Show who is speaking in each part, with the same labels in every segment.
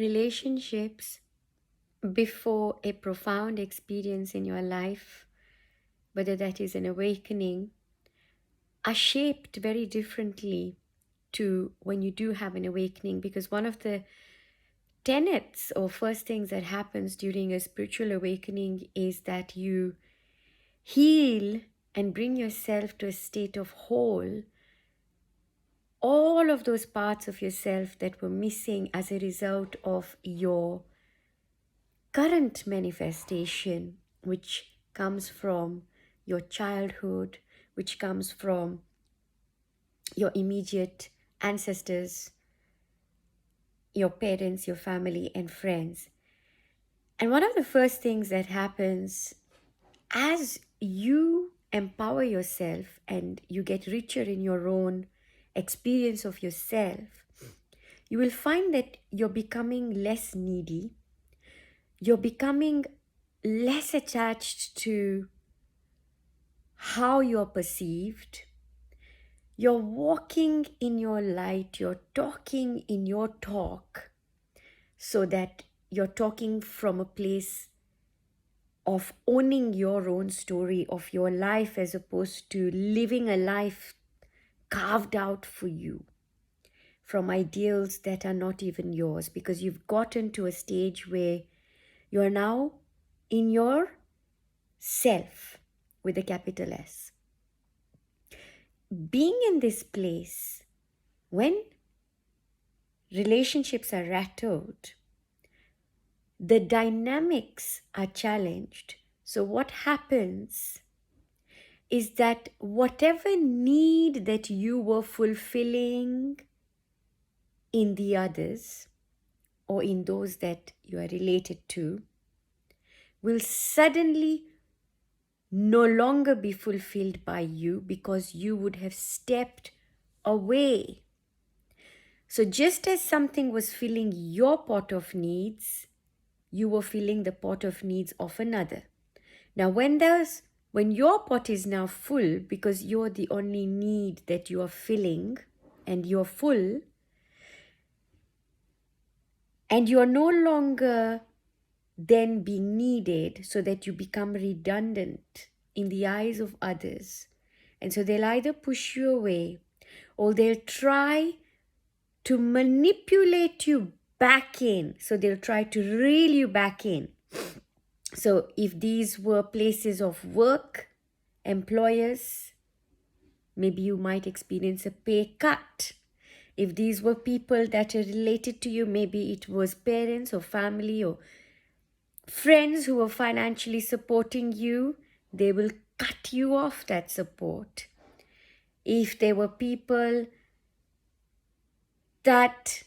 Speaker 1: Relationships before a profound experience in your life, whether that is an awakening, are shaped very differently to when you do have an awakening, because one of the tenets or first things that happens during a spiritual awakening is that you heal and bring yourself to a state of whole, all of those parts of yourself that were missing as a result of your current manifestation, which comes from your childhood, which comes from your immediate ancestors, your parents, your family, and friends. And one of the first things that happens as you empower yourself and you get richer in your own experience of yourself, you will find that you're becoming less needy, you're becoming less attached to how you're perceived. You're walking in your light, you're talking in your talk, so that you're talking from a place of owning your own story of your life as opposed to living a life carved out for you from ideals that are not even yours, because you've gotten to a stage where you're now in your self with a capital S. Being in this place, when relationships are rattled, the dynamics are challenged. So, what happens is that whatever need that you were fulfilling in the others or in those that you are related to will suddenly no longer be fulfilled by you, because you would have stepped away. So, just as something was filling your pot of needs, you were filling the pot of needs of another. Now, when your pot is now full, because you're the only need that you are filling and you're full, and you're no longer then being needed, so that you become redundant in the eyes of others. And so they'll either push you away or they'll try to manipulate you back in. So they'll try to reel you back in. So if these were places of work, employers, maybe you might experience a pay cut. If these were people that are related to you, maybe it was parents or family or friends who were financially supporting you, they will cut you off that support. If there were people that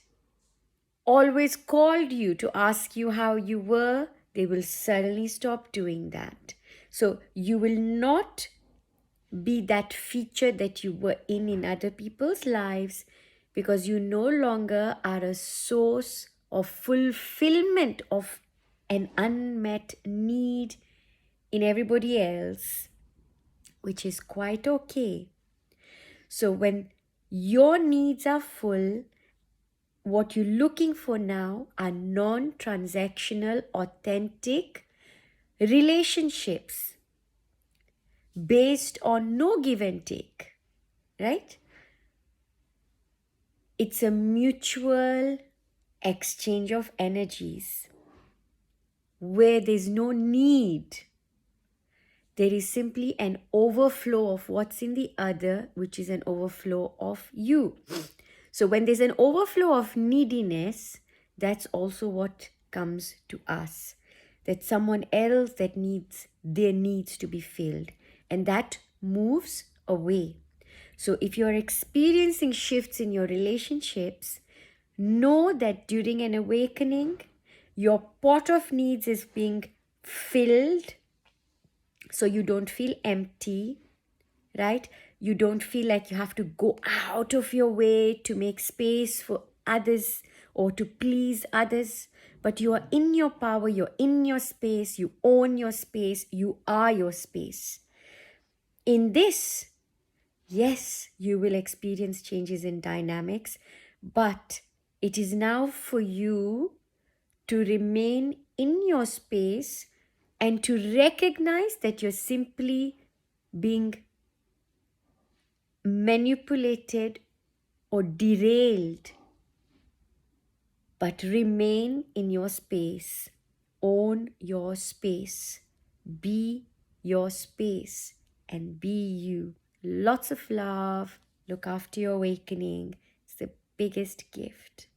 Speaker 1: always called you to ask you how you were, they will suddenly stop doing that. So you will not be that feature that you were in other people's lives, because you no longer are a source of fulfillment of an unmet need in everybody else, which is quite okay. So when your needs are full, what you're looking for now are non-transactional, authentic relationships based on no give and take, right? It's a mutual exchange of energies where there's no need. There is simply an overflow of what's in the other, which is an overflow of you. So when there's an overflow of neediness, that's also what comes to us. That someone else that needs their needs to be filled, and that moves away. So if you're experiencing shifts in your relationships, know that during an awakening, your pot of needs is being filled, so you don't feel empty, right? You don't feel like you have to go out of your way to make space for others or to please others, but you are in your power, you're in your space, you own your space, you are your space. In this, yes, you will experience changes in dynamics, but it is now for you to remain in your space and to recognize that you're simply being manipulated or derailed, but remain in your space. Own your space. Be your space and be you. Lots of love. Look after your awakening. It's the biggest gift.